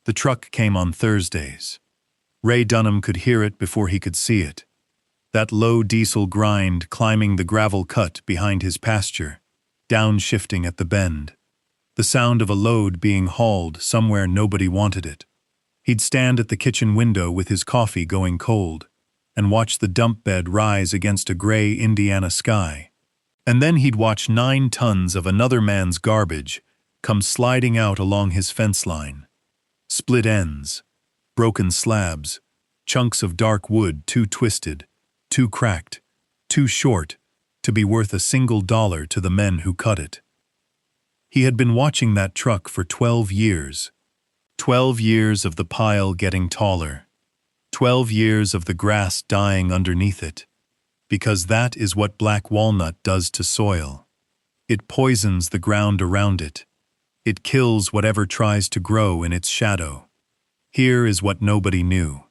The truck came on Thursdays. Ray Dunham could hear it before he could see it. That low diesel grind climbing the gravel cut behind his pasture, downshifting at the bend. The sound of a load being hauled somewhere nobody wanted it. He'd stand at the kitchen window with his coffee going cold and watch the dump bed rise against a gray Indiana sky. And then he'd watch 9 tons of another man's garbage come sliding out along his fence line. Split ends, broken slabs, chunks of dark wood too twisted, too cracked, too short to be worth $1 to the men who cut it. He had been watching that truck for 12 years. 12 years of the pile getting taller. 12 years of the grass dying underneath it. Because that is what black walnut does to soil. It poisons the ground around it. It kills whatever tries to grow in its shadow. Here is what nobody knew.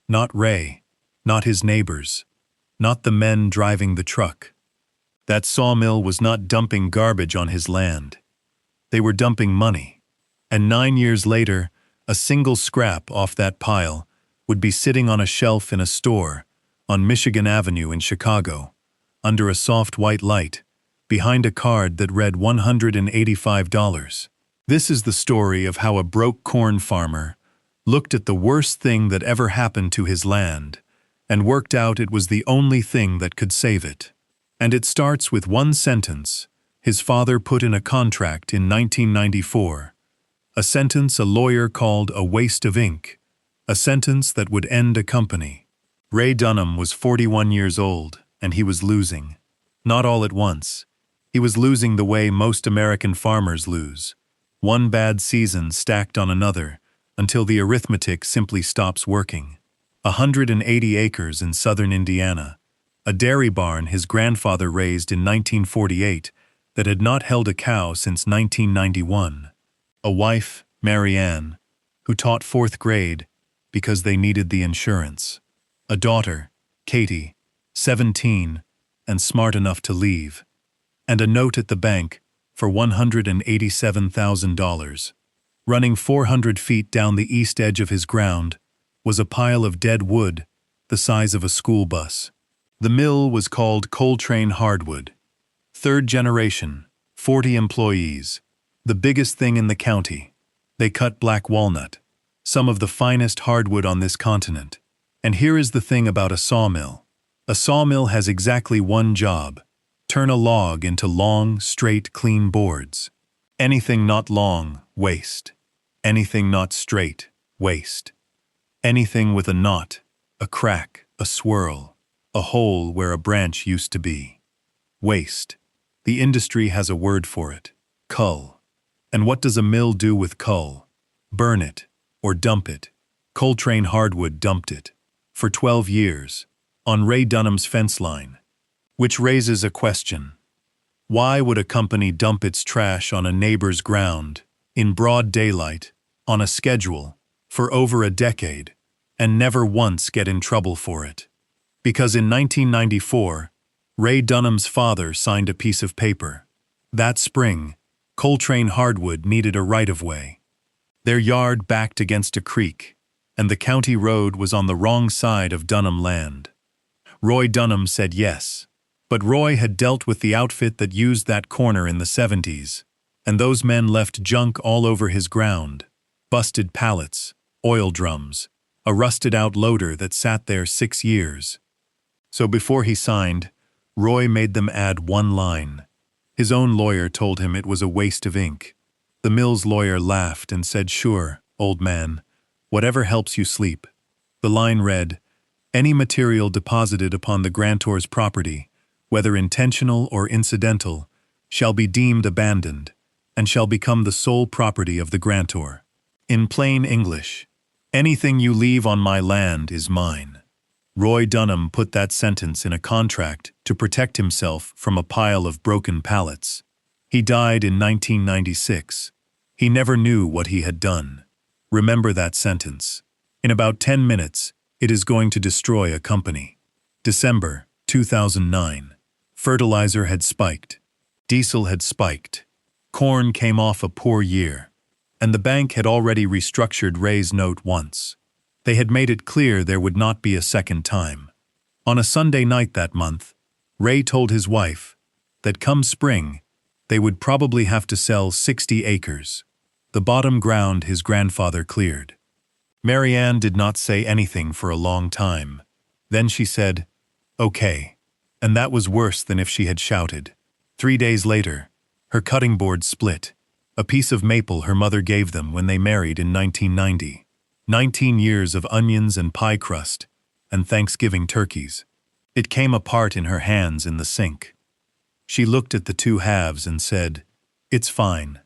Not Ray, not his neighbors, not the men driving the truck. That sawmill was not dumping garbage on his land. They were dumping money. And 9 years later, a single scrap off that pile would be sitting on a shelf in a store on Michigan Avenue in Chicago, under a soft white light, behind a card that read $185. This is the story of how a broke corn farmer looked at the worst thing that ever happened to his land and worked out it was the only thing that could save it. And it starts with one sentence his father put in a contract in 1994, a sentence a lawyer called a waste of ink, a sentence that would end a company. Ray Dunham was 41 years old, and he was losing. Not all at once. He was losing the way most American farmers lose. One bad season stacked on another, until the arithmetic simply stops working. 180 acres in southern Indiana. A dairy barn his grandfather raised in 1948 that had not held a cow since 1991. A wife, Mary Ann, who taught 4th grade because they needed the insurance. A daughter, Katie, 17, and smart enough to leave. And a note at the bank for $187,000. Running 400 feet down the east edge of his ground was a pile of dead wood the size of a school bus. The mill was called Coltrane Hardwood. 3rd generation, 40 employees. The biggest thing in the county. They cut black walnut, some of the finest hardwood on this continent. And here is the thing about a sawmill. A sawmill has exactly one job: turn a log into long, straight, clean boards. Anything not long, waste. Anything not straight, waste. Anything with a knot, a crack, a swirl, a hole where a branch used to be. Waste. The industry has a word for it: cull. And what does a mill do with cull? Burn it, or dump it. Coltrane Hardwood dumped it. For 12 years, on Ray Dunham's fence line. Which raises a question. Why would a company dump its trash on a neighbor's ground, in broad daylight, on a schedule, for over a decade, and never once get in trouble for it? Because in 1994, Ray Dunham's father signed a piece of paper. That spring, Coltrane Hardwood needed a right-of-way. Their yard backed against a creek, and the county road was on the wrong side of Dunham land. Roy Dunham said yes, but Roy had dealt with the outfit that used that corner in the 70s, and those men left junk all over his ground: busted pallets, oil drums, a rusted-out loader that sat there 6 years. So before he signed, Roy made them add one line. His own lawyer told him it was a waste of ink. The mill's lawyer laughed and said, "Sure, old man, whatever helps you sleep." The line read, "Any material deposited upon the grantor's property, whether intentional or incidental, shall be deemed abandoned, and shall become the sole property of the grantor." In plain English, anything you leave on my land is mine. Roy Dunham put that sentence in a contract to protect himself from a pile of broken pallets. He died in 1996. He never knew what he had done. Remember that sentence. In about 10 minutes, it is going to destroy a company. December 2009. Fertilizer had spiked. Diesel had spiked. Corn came off a poor year. and the bank had already restructured Ray's note once. They had made it clear there would not be a second time. On a Sunday night that month, Ray told his wife that come spring, they would probably have to sell 60 acres, the bottom ground his grandfather cleared. Marianne did not say anything for a long time. Then she said, "Okay." And that was worse than if she had shouted. 3 days later, her cutting board split, a piece of maple her mother gave them when they married in 1990. 19 years of onions and pie crust, and Thanksgiving turkeys. It came apart in her hands in the sink. She looked at the two halves and said, "It's fine.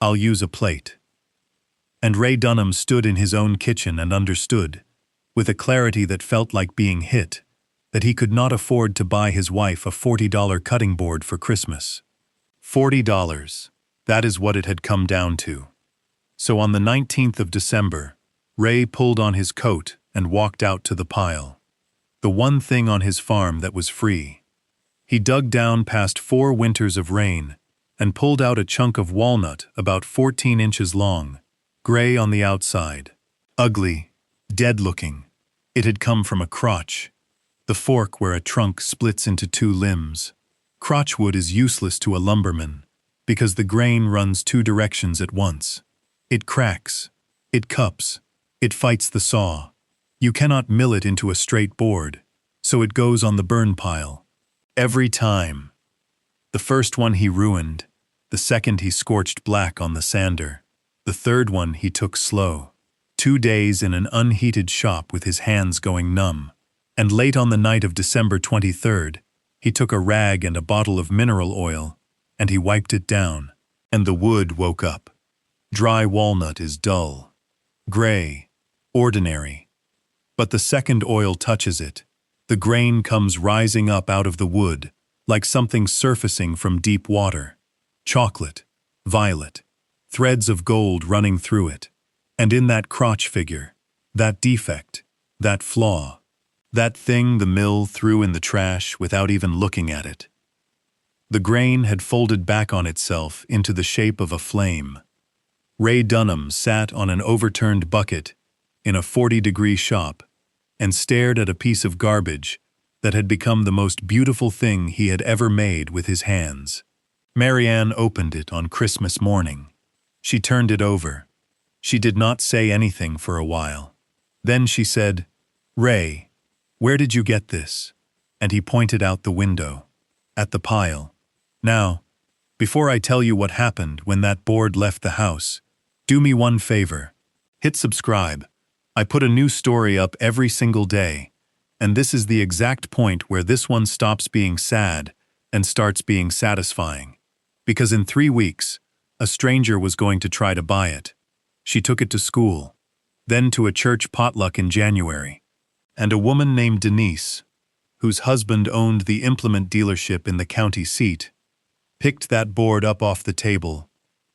I'll use a plate." And Ray Dunham stood in his own kitchen and understood, with a clarity that felt like being hit, that he could not afford to buy his wife a $40 cutting board for Christmas. $40. That is what it had come down to. So on the 19th of December, Ray pulled on his coat and walked out to the pile. The one thing on his farm that was free. He dug down past 4 winters of rain and pulled out a chunk of walnut about 14 inches long, gray on the outside. Ugly, dead-looking. It had come from a crotch, the fork where a trunk splits into 2 limbs. Crotchwood is useless to a lumberman because the grain runs 2 directions at once. It cracks, it cups, it fights the saw. You cannot mill it into a straight board, so it goes on the burn pile. Every time. The first one he ruined, the second he scorched black on the sander, the third one he took slow. 2 days in an unheated shop with his hands going numb, and late on the night of December 23rd, he took a rag and a bottle of mineral oil, and he wiped it down, and the wood woke up. Dry walnut is dull, gray, ordinary. But the second oil touches it, the grain comes rising up out of the wood, like something surfacing from deep water. Chocolate, violet, threads of gold running through it. And in that crotch figure, that defect, that flaw, that thing the mill threw in the trash without even looking at it. The grain had folded back on itself into the shape of a flame. Ray Dunham sat on an overturned bucket in a 40-degree shop and stared at a piece of garbage that had become the most beautiful thing he had ever made with his hands. Marianne opened it on Christmas morning. She turned it over. She did not say anything for a while. Then she said, "Ray, where did you get this?" And he pointed out the window, at the pile. "Now, before I tell you what happened when that board left the house, do me one favor. Hit subscribe. I put a new story up every single day, and this is the exact point where this one stops being sad and starts being satisfying. Because in 3 weeks, a stranger was going to try to buy it. She took it to school, then to a church potluck in January. And a woman named Denise, whose husband owned the implement dealership in the county seat, picked that board up off the table,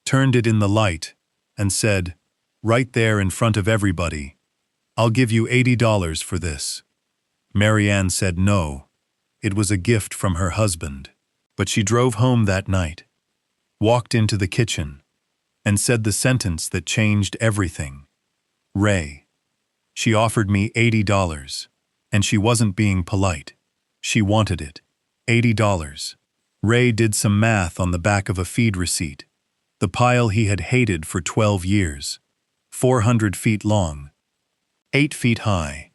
turned it in the light, and said, right there in front of everybody, 'I'll give you $80 for this.' Marianne said no. It was a gift from her husband. But she drove home that night, walked into the kitchen, and said the sentence that changed everything. 'Ray.' She offered me $80, and she wasn't being polite. She wanted it. $80. Ray did some math on the back of a feed receipt. The pile he had hated for 12 years. 400 feet long, 8 feet high,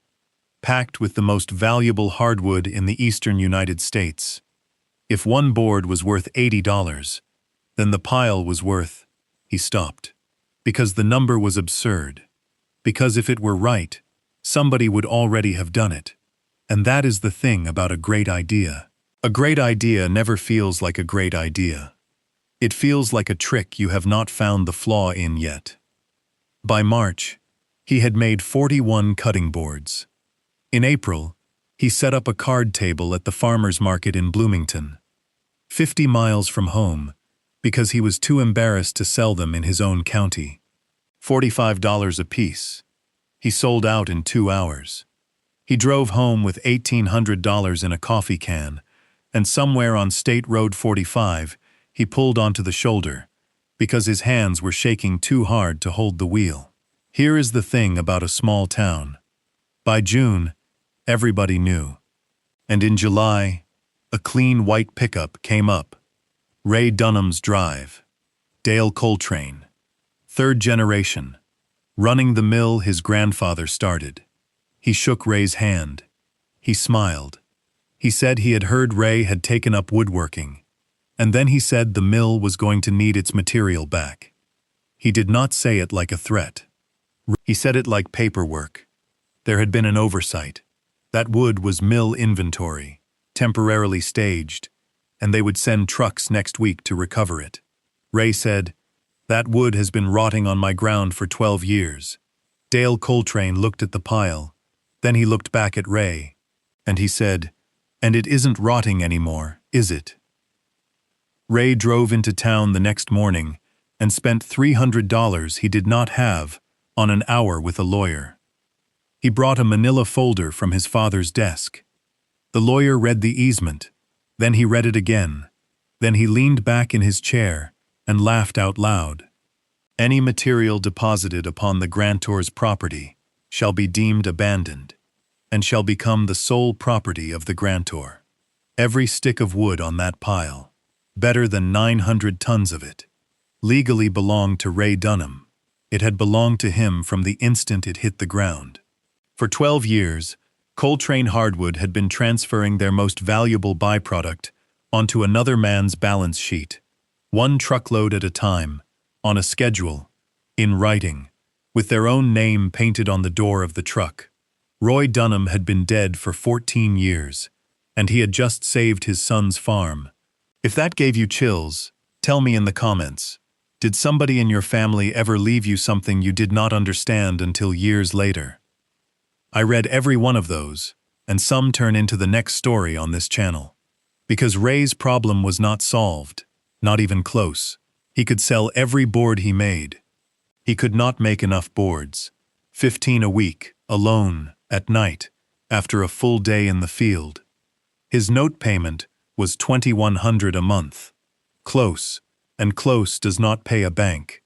packed with the most valuable hardwood in the eastern United States. If one board was worth $80, then the pile was worth. He stopped. Because the number was absurd. Because if it were right, somebody would already have done it. And that is the thing about a great idea. A great idea never feels like a great idea. It feels like a trick you have not found the flaw in yet. By March, he had made 41 cutting boards. In April, he set up a card table at the farmer's market in Bloomington, 50 miles from home, because he was too embarrassed to sell them in his own county. $45 apiece. He sold out in 2 hours. He drove home with $1,800 in a coffee can, and somewhere on State Road 45, he pulled onto the shoulder, because his hands were shaking too hard to hold the wheel. Here is the thing about a small town. By June, everybody knew. And in July, a clean white pickup came up. Ray Dunham's drive. Dale Coltrane. Third generation. Running the mill his grandfather started. He shook Ray's hand. He smiled. He said he had heard Ray had taken up woodworking. And then he said the mill was going to need its material back. He did not say it like a threat. He said it like paperwork. There had been an oversight. That wood was mill inventory, temporarily staged, and they would send trucks next week to recover it. Ray said, "That wood has been rotting on my ground for 12 years. Dale Coltrane looked at the pile. Then he looked back at Ray, and he said, "And it isn't rotting anymore, is it?" Ray drove into town the next morning and spent $300 he did not have on an hour with a lawyer. He brought a manila folder from his father's desk. The lawyer read the easement, then he read it again, then he leaned back in his chair and laughed out loud. "Any material deposited upon the grantor's property shall be deemed abandoned, and shall become the sole property of the grantor. Every stick of wood on that pile, better than 900 tons of it, legally belonged to Ray Dunham. It had belonged to him from the instant it hit the ground." For 12 years, Coltrane Hardwood had been transferring their most valuable byproduct onto another man's balance sheet, one truckload at a time, on a schedule, in writing, with their own name painted on the door of the truck. Roy Dunham had been dead for 14 years, and he had just saved his son's farm. If that gave you chills, tell me in the comments. Did somebody in your family ever leave you something you did not understand until years later? I read every one of those, and some turn into the next story on this channel. Because Ray's problem was not solved, not even close. He could sell every board he made. He could not make enough boards. 15 a week, alone, at night, after a full day in the field. His note payment was $2,100 a month. Close, and close does not pay a bank.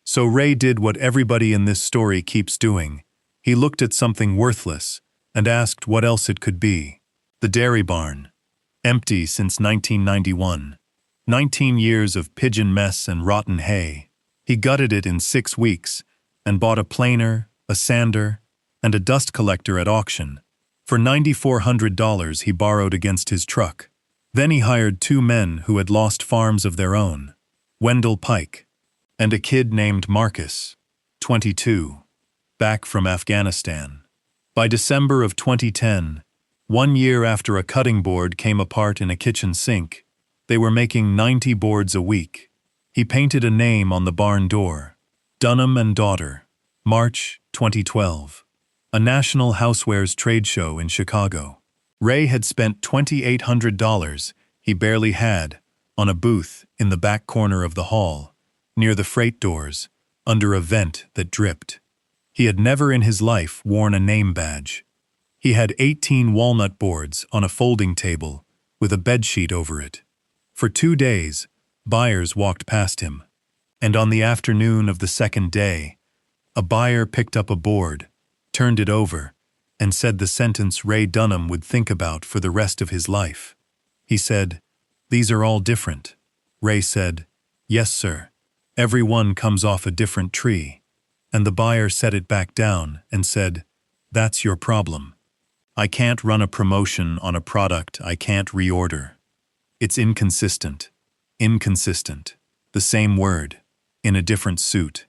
So Ray did what everybody in this story keeps doing. He looked at something worthless and asked what else it could be. The dairy barn. Empty since 1991. 19 years of pigeon mess and rotten hay. He gutted it in 6 weeks and bought a planer, a sander, and a dust collector at auction. For $9,400 he borrowed against his truck. Then he hired 2 men who had lost farms of their own, Wendell Pike, and a kid named Marcus, 22, back from Afghanistan. By December of 2010, 1 year after a cutting board came apart in a kitchen sink, they were making 90 boards a week. He painted a name on the barn door, Dunham and Daughter, March 2012, a national housewares trade show in Chicago. Ray had spent $2,800 he barely had on a booth in the back corner of the hall, near the freight doors, under a vent that dripped. He had never in his life worn a name badge. He had 18 walnut boards on a folding table with a bedsheet over it. For 2 days, buyers walked past him, and on the afternoon of the second day, a buyer picked up a board, turned it over, and said the sentence Ray Dunham would think about for the rest of his life. He said, "These are all different." Ray said, "Yes, sir. Every one comes off a different tree." And the buyer set it back down and said, "That's your problem. I can't run a promotion on a product I can't reorder. It's inconsistent. Inconsistent. The same word, in a different suit."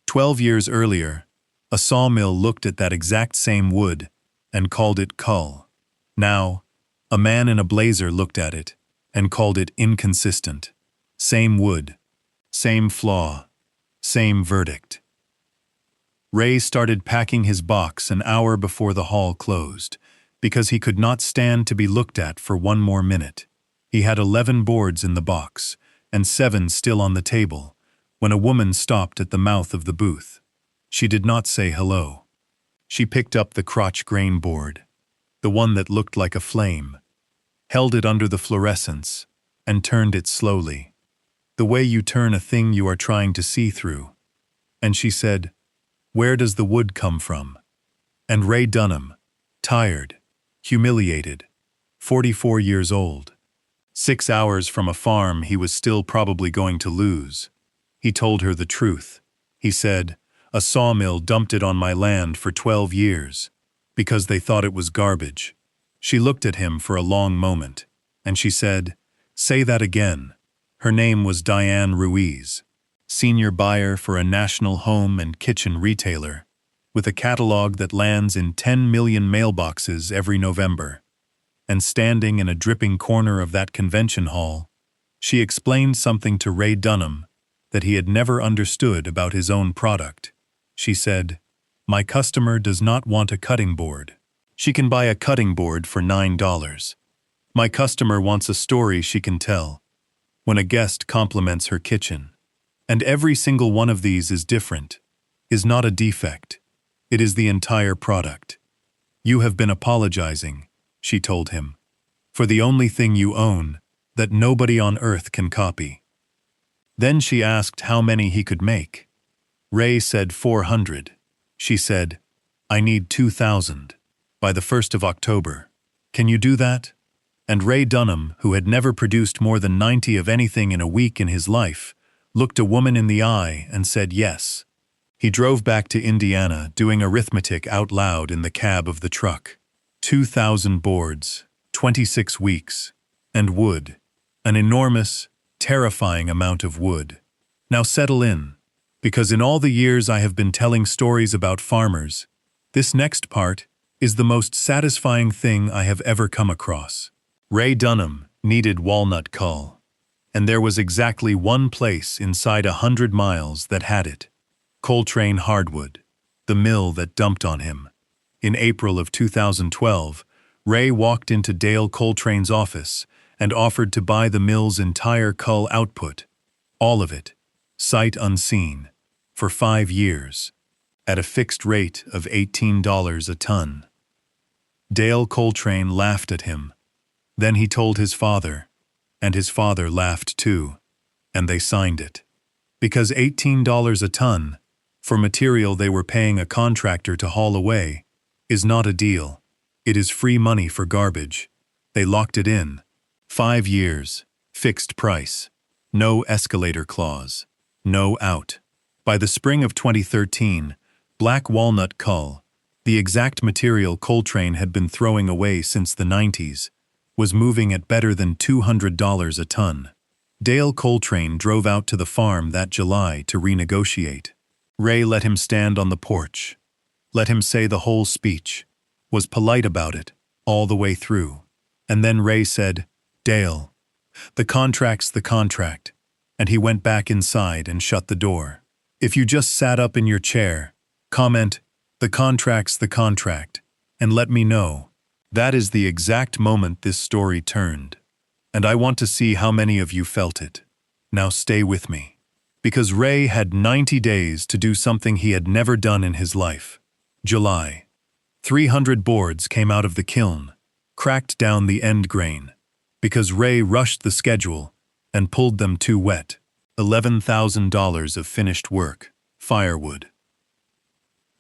12 years earlier, a sawmill looked at that exact same wood and called it cull. Now, a man in a blazer looked at it and called it inconsistent. Same wood, same flaw, same verdict. Ray started packing his box an hour before the hall closed, because he could not stand to be looked at for 1 more minute. He had 11 boards in the box, and 7 still on the table, when a woman stopped at the mouth of the booth. She did not say hello. She picked up the crotch grain board, the one that looked like a flame, held it under the fluorescence, and turned it slowly. The way you turn a thing you are trying to see through. And she said, "Where does the wood come from?" And Ray Dunham, tired, humiliated, 44 years old. 6 hours from a farm he was still probably going to lose. He told her the truth. He said, "A sawmill dumped it on my land for 12 years, because they thought it was garbage." She looked at him for a long moment, and she said, "Say that again." Her name was Diane Ruiz, senior buyer for a national home and kitchen retailer, with a catalog that lands in 10 million mailboxes every November. And standing in a dripping corner of that convention hall, she explained something to Ray Dunham that he had never understood about his own product. She said, "My customer does not want a cutting board. She can buy a cutting board for $9. My customer wants a story she can tell when a guest compliments her kitchen. And every single one of these is different, is not a defect. It is the entire product. You have been apologizing," she told him, "for the only thing you own that nobody on earth can copy." Then she asked how many he could make. Ray said 400. She said, "I need 2,000 by the 1st of October. Can you do that?" And Ray Dunham, who had never produced more than 90 of anything in a week in his life, looked a woman in the eye and said yes. He drove back to Indiana, doing arithmetic out loud in the cab of the truck. 2,000 boards, 26 weeks, and wood. An enormous, terrifying amount of wood. Now settle in, because in all the years I have been telling stories about farmers, this next part is the most satisfying thing I have ever come across. Ray Dunham needed walnut cull, and there was exactly one place inside 100 miles that had it. Coltrane Hardwood, the mill that dumped on him. In April of 2012, Ray walked into Dale Coltrane's office and offered to buy the mill's entire cull output, all of it, sight unseen, for 5 years, at a fixed rate of $18 a ton. Dale Coltrane laughed at him. Then he told his father, and his father laughed too, and they signed it. Because $18 a ton, for material they were paying a contractor to haul away, is not a deal. It is free money for garbage. They locked it in. 5 years, fixed price. No escalator clause. No out. By the spring of 2013, black walnut cull, the exact material Coltrane had been throwing away since the 90s, was moving at better than $200 a ton. Dale Coltrane drove out to the farm that July to renegotiate. Ray let him stand on the porch, let him say the whole speech, was polite about it, all the way through. And then Ray said, "Dale, the contract's the contract," and he went back inside and shut the door. If you just sat up in your chair, comment, "The contract's the contract," and let me know. That is the exact moment this story turned, and I want to see how many of you felt it. Now stay with me. Because Ray had 90 days to do something he had never done in his life. July. 300 boards came out of the kiln, cracked down the end grain, because Ray rushed the schedule and pulled them too wet. $11,000 of finished work, firewood.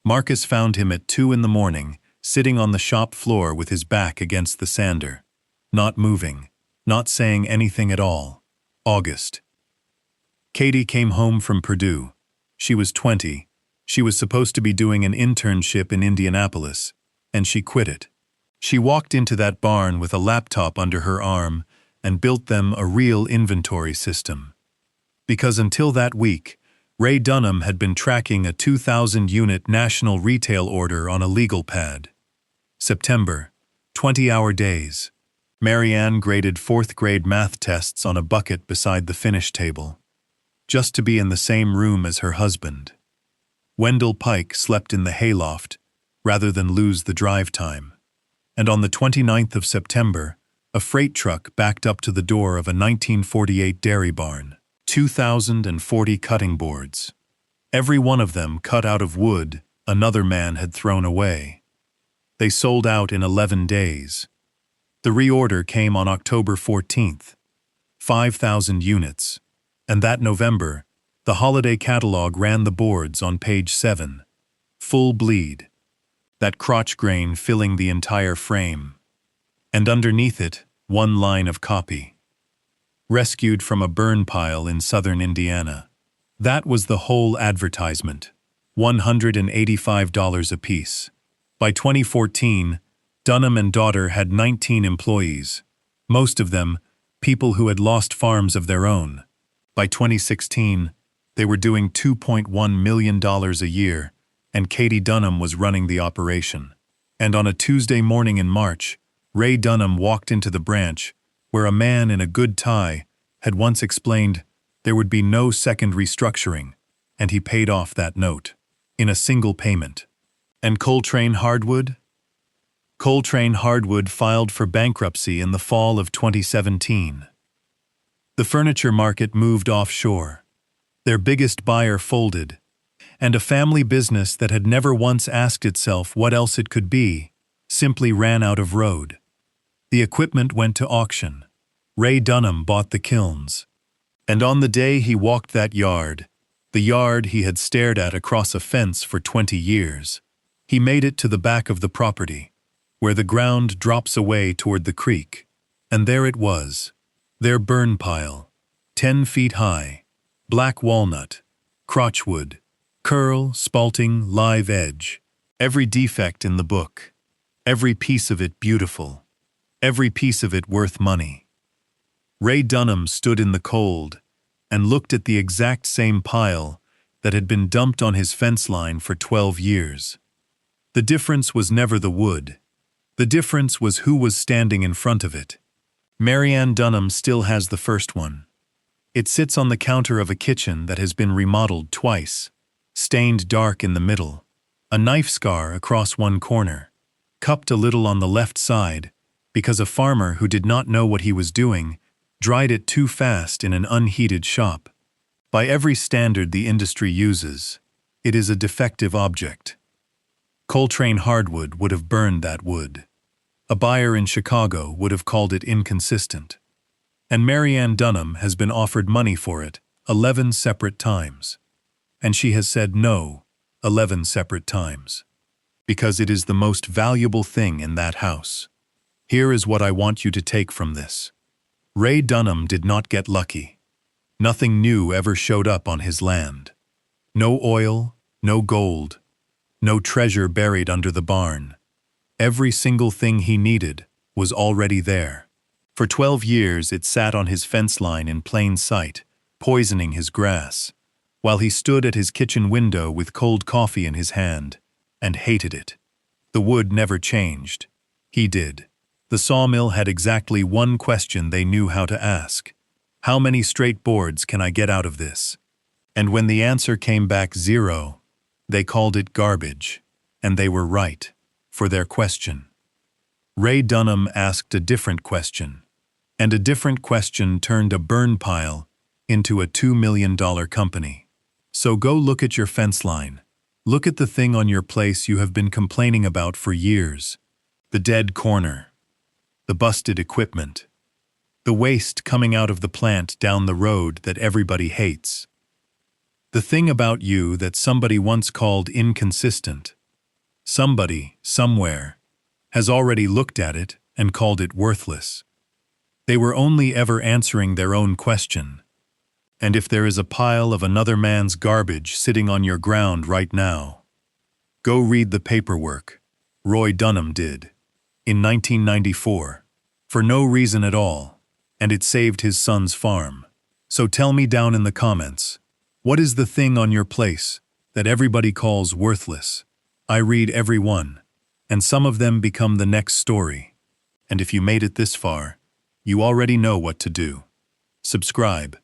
Marcus found him at 2 in the morning, sitting on the shop floor with his back against the sander, not moving, not saying anything at all. August. Katie came home from Purdue. She was 20. She was supposed to be doing an internship in Indianapolis, and she quit it. She walked into that barn with a laptop under her arm and built them a real inventory system. Because until that week, Ray Dunham had been tracking a 2,000-unit national retail order on a legal pad. September, 20-hour days. Marianne graded 4th-grade math tests on a bucket beside the finish table, just to be in the same room as her husband. Wendell Pike slept in the hayloft rather than lose the drive time. And on the 29th of September, a freight truck backed up to the door of a 1948 dairy barn. 2,040 cutting boards. Every one of them cut out of wood another man had thrown away. They sold out in 11 days. The reorder came on October 14th, 5,000 units, And that November, the holiday catalog ran the boards on page 7. Full bleed. That crotch grain filling the entire frame. And underneath it, one line of copy. Rescued from a burn pile in southern Indiana. That was the whole advertisement. $185 apiece. By 2014, Dunham and daughter had 19 employees, most of them people who had lost farms of their own. By 2016, they were doing $2.1 million a year, and Katie Dunham was running the operation. And on a Tuesday morning in March, Ray Dunham walked into the branch where a man in a good tie had once explained there would be no second restructuring, and he paid off that note in a single payment. And Coltrane Hardwood? Coltrane Hardwood filed for bankruptcy in the fall of 2017. The furniture market moved offshore. Their biggest buyer folded, and a family business that had never once asked itself what else it could be simply ran out of road. The equipment went to auction. Ray Dunham bought the kilns. And on the day he walked that yard, the yard he had stared at across a fence for 20 years, he made it to the back of the property, where the ground drops away toward the creek, and there it was, their burn pile, 10 feet high, black walnut, crotchwood, curl, spalting, live edge, every defect in the book, every piece of it beautiful, every piece of it worth money. Ray Dunham stood in the cold and looked at the exact same pile that had been dumped on his fence line for 12 years. The difference was never the wood. The difference was who was standing in front of it. Marianne Dunham still has the first one. It sits on the counter of a kitchen that has been remodeled twice, stained dark in the middle, a knife scar across one corner, cupped a little on the left side because a farmer who did not know what he was doing dried it too fast in an unheated shop. By every standard the industry uses, it is a defective object. Coltrane Hardwood would have burned that wood. A buyer in Chicago would have called it inconsistent. And Marianne Dunham has been offered money for it 11 separate times. And she has said no 11 separate times. Because it is the most valuable thing in that house. Here is what I want you to take from this. Ray Dunham did not get lucky. Nothing new ever showed up on his land. No oil, no gold, no treasure buried under the barn. Every single thing he needed was already there. For 12 years it sat on his fence line in plain sight, poisoning his grass, while he stood at his kitchen window with cold coffee in his hand, and hated it. The wood never changed. He did. The sawmill had exactly one question they knew how to ask. How many straight boards can I get out of this? And when the answer came back 0, they called it garbage, and they were right, for their question. Ray Dunham asked a different question, and a different question turned a burn pile into a $2 million company. So go look at your fence line. Look at the thing on your place you have been complaining about for years. The dead corner. The busted equipment. The waste coming out of the plant down the road that everybody hates. The thing about you that somebody once called inconsistent. Somebody, somewhere, has already looked at it and called it worthless. They were only ever answering their own question. And if there is a pile of another man's garbage sitting on your ground right now, go read the paperwork. Roy Dunham did. In 1994. For no reason at all. And it saved his son's farm. So tell me down in the comments, what is the thing on your place that everybody calls worthless? I read every one, and some of them become the next story. And if you made it this far, you already know what to do. Subscribe.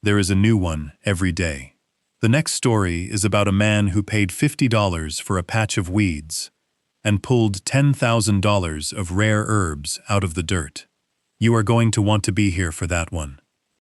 There is a new one every day. The next story is about a man who paid $50 for a patch of weeds and pulled $10,000 of rare herbs out of the dirt. You are going to want to be here for that one.